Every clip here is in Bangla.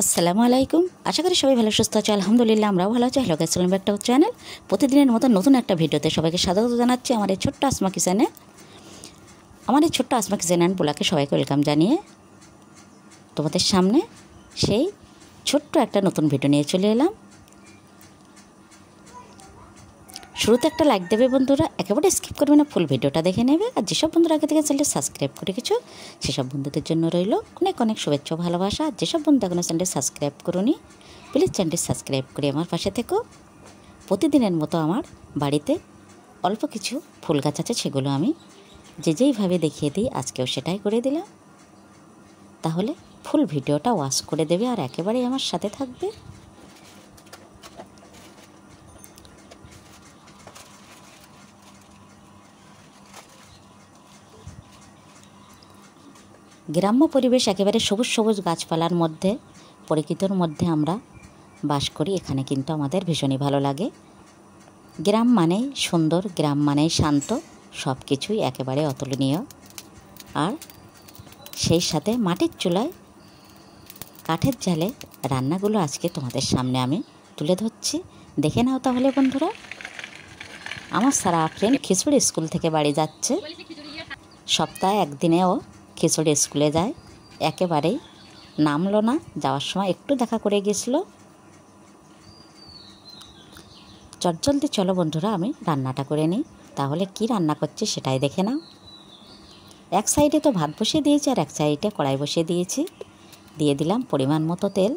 আসসালামু আলাইকুম। আশা করি সবাই ভালো সুস্থ আছে। আলহামদুলিল্লাহ আমরাও ভালো আছি। Hello guys, welcome back to channel. প্রতিদিনের মতো নতুন একটা ভিডিওতে সবাইকে স্বাগত জানাচ্ছি আমার এই ছোট্ট আসমা কিচেনে। আমার এই ছোট্ট আসমা কিচেন অ্যান্ড ব্লগে সবাইকে ওয়েলকাম জানিয়ে তোমাদের সামনে সেই ছোট্ট একটা নতুন ভিডিও নিয়ে চলে এলাম। শুরুতে একটা লাইক দেবে বন্ধুরা, একেবারে স্কিপ করবে না, ফুল ভিডিওটা দেখে নেবে। আর যেসব বন্ধুরা আগে থেকে চ্যানেলটি সাবস্ক্রাইব করে কিছু সেসব বন্ধুদের জন্য রইল অনেক অনেক শুভেচ্ছা ভালোবাসা। আর যেসব বন্ধু এখনও চ্যানেলটি সাবস্ক্রাইব করুনি, প্লিজ চ্যানেলটি সাবস্ক্রাইব করে আমার পাশে থেকো। প্রতিদিনের মতো আমার বাড়িতে অল্প কিছু ফুল গাছ আছে, সেগুলো আমি যেইভাবে দেখিয়ে দিই আজকেও সেটাই করে দিলাম। তাহলে ফুল ভিডিওটা ওয়াচ করে দেবে আর একেবারেই আমার সাথে থাকবে। গ্রাম্য পরিবেশ, একেবারে সবুজ সবুজ গাছপালার মধ্যে, প্রকৃতির মধ্যে আমরা বাস করি। এখানে কিন্তু আমাদের ভীষণই ভালো লাগে। গ্রাম মানেই সুন্দর, গ্রাম মানেই শান্ত, সব কিছুই একেবারে অতুলনীয়। আর সেই সাথে মাটির চুলায় কাঠের জালে রান্নাগুলো আজকে তোমাদের সামনে আমি তুলে ধরছি। দেখে নাও তাহলে বন্ধুরা। আমার সারা ফ্রেন্ড খিচুড়ি স্কুল থেকে বাড়ি যাচ্ছে। সপ্তাহে একদিনেও খিচুড়ি স্কুলে যায়, একেবারেই নামলো না। যাওয়ার সময় একটু দেখা করে গেছিলো। চটজলদি চলো বন্ধুরা, আমি রান্নাটা করে নিই। তাহলে কি রান্না করছি সেটাই দেখে নাও। এক সাইডে তো ভাত বসিয়ে দিয়েছি আর এক সাইডে কড়াই বসিয়ে দিয়েছি। দিয়ে দিলাম পরিমাণ মতো তেল।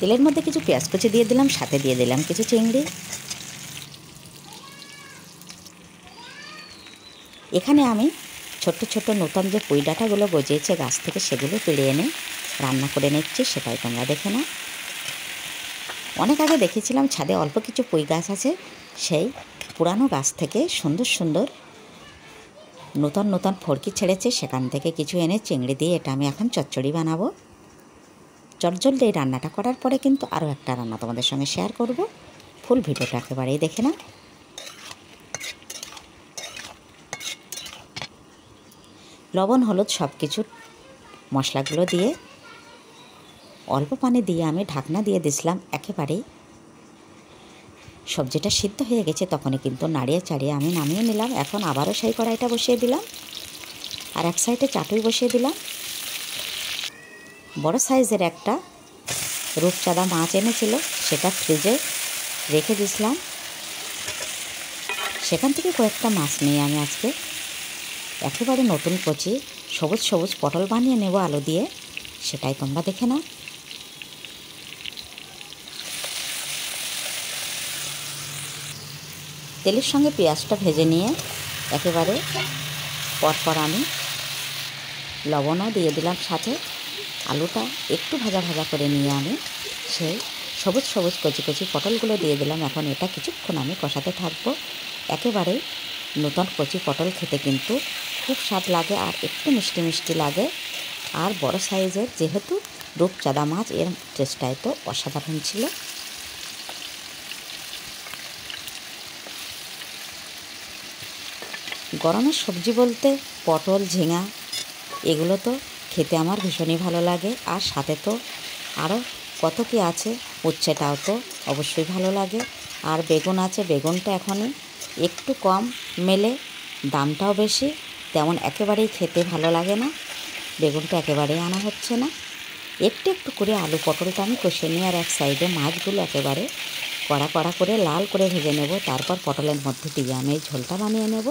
তেলের মধ্যে কিছু পেঁয়াজ কুচি দিয়ে দিলাম, সাথে দিয়ে দিলাম কিছু চিংড়ি। এখানে আমি ছোট্ট ছোট্ট নতুন যে পুঁই ডাঁটাগুলো গজিয়েছে গাছ থেকে, সেগুলো তুলে এনে রান্না করে নিচ্ছি, সেটাই তোমরা দেখে নাও। অনেক আগে দেখেছিলাম ছাদে অল্প কিছু পুঁই গাছ আছে, সেই পুরানো গাছ থেকে সুন্দর সুন্দর নতুন নতুন ফড়কি ছেড়েছে, সেখান থেকে কিছু এনে চিংড়ি দিয়ে এটা আমি এখন চচ্চড়ি বানাবো। চটজলদি এই রান্নাটা করার পরে কিন্তু আরও একটা রান্না তোমাদের সঙ্গে শেয়ার করব। ফুল ভিডিওটা একেবারেই দেখে নাও। লবণ হলুদ সব কিছু মশলাগুলো দিয়ে অল্প পানি দিয়ে আমি ঢাকনা দিয়ে দিয়েছিলাম। একেবারেই সবজিটা সিদ্ধ হয়ে গেছে, তখনই কিন্তু নাড়িয়ে চাড়িয়ে আমি নামিয়ে নিলাম। এখন আবারও সেই কড়াইটা বসিয়ে দিলাম আর এক সাইডে চাটুই বসিয়ে দিলাম। বড় সাইজের একটা রূপচাঁদা মাছ এনেছিল, সেটা ফ্রিজে রেখে দিয়েছিলাম। সেখান থেকে কয়েকটা মাছ নিয়ে আমি আজকে একেবারে নতুন কচি সবুজ সবুজ পটল বানিয়ে নেব আলু দিয়ে, সেটাই তোমরা দেখে নাও। তেলের সঙ্গে পেঁয়াজটা ভেজে নিয়ে একেবারে পরপর আমি লবণও দিয়ে দিলাম, সাথে আলুটা একটু ভাজা ভাজা করে নিয়ে আমি সেই সবুজ সবুজ কচি কচি পটলগুলো দিয়ে দিলাম। এখন এটা কিছুক্ষণ আমি কষাতে থাকবো। একেবারে নতুন কচি পটল খেতে কিন্তু খুব স্বাদ লাগে আর একটু মিষ্টি মিষ্টি লাগে। আর বড় সাইজের যেহেতু রূপচাঁদা মাছ, এর টেস্টটাই তো অসাধারণ ছিল। গরমের সবজি বলতে পটল, ঝিঙা এগুলো তো খেতে আমার ভীষণই ভালো লাগে। আর সাথে তো আরও কত কি আছে, উচ্ছেটাও তো অবশ্যই ভালো লাগে। আর বেগুন আছে, বেগুনটা এখনই একটু কম মেলে, দামটাও বেশি, তেমন একেবারেই খেতে ভালো লাগে না। বেগুনটা একেবারেই আনা হচ্ছে না। একটু একটু করে আলু পটলটা আমি কষে নিয়ে আর এক সাইডে মাছগুলো একেবারে কড়া কড়া করে লাল করে ভেজে নেব। তারপর পটলের মধ্যে দিয়ে আমি এই ঝোলটা বানিয়ে নেব।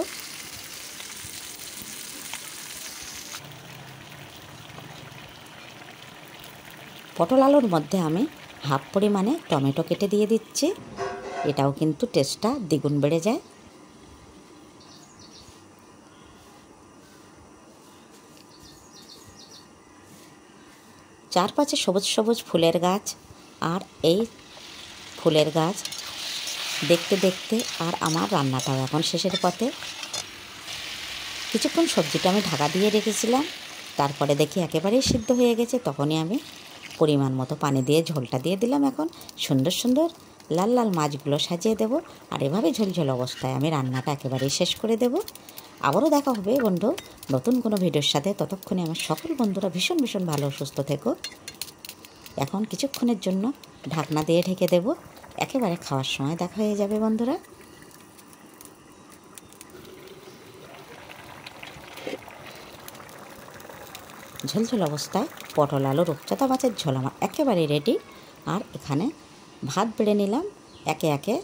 পটল আলুর মধ্যে আমি হাফ পরিমাণে টমেটো কেটে দিয়ে দিচ্ছি, এটাও কিন্তু টেস্টটা দ্বিগুণ বেড়ে যায়। চারপাশে সবুজ সবুজ ফুলের গাছ, আর এই ফুলের গাছ দেখতে দেখতে আর আমার রান্নাটাও এখন শেষের পথে। কিছুক্ষণ সবজিটা আমি ঢাকা দিয়ে রেখেছিলাম, তারপরে দেখি একেবারেই সিদ্ধ হয়ে গেছে। তখনই আমি পরিমাণ মতো পানি দিয়ে ঝোলটা দিয়ে দিলাম। এখন সুন্দর সুন্দর লাল লাল মাছগুলো সাজিয়ে দেব। আর এভাবে ঝোলঝোল অবস্থায় আমি রান্নাটা একেবারেই শেষ করে দেব। আবারও দেখা হবে বন্ধু নতুন কোনো ভিডিওর সাথে। ততক্ষণে আমার সকল বন্ধুরা ভীষণ ভীষণ ভালো সুস্থ থেকো। এখন কিছুক্ষণের জন্য ঢাকনা দিয়ে ঢেকে দেব। একেবারে খাওয়ার সময় দেখা হয়ে যাবে বন্ধুরা। ঝোলঝোল অবস্থায় পটল আলু রূপচাঁদা মাছের ঝোল আমার একেবারে রেডি। আর এখানে ভাত বেড়ে নিলাম একে একে।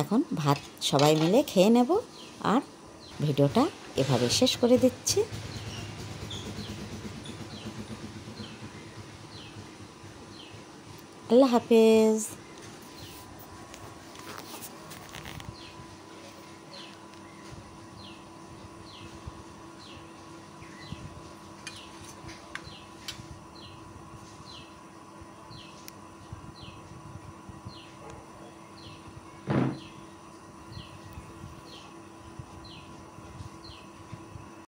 এখন ভাত সবাই মিলে খেয়ে নেব। আর ভিডিওটা এভাবে শেষ করে দিচ্ছি। আল্লাহ হাফেজ।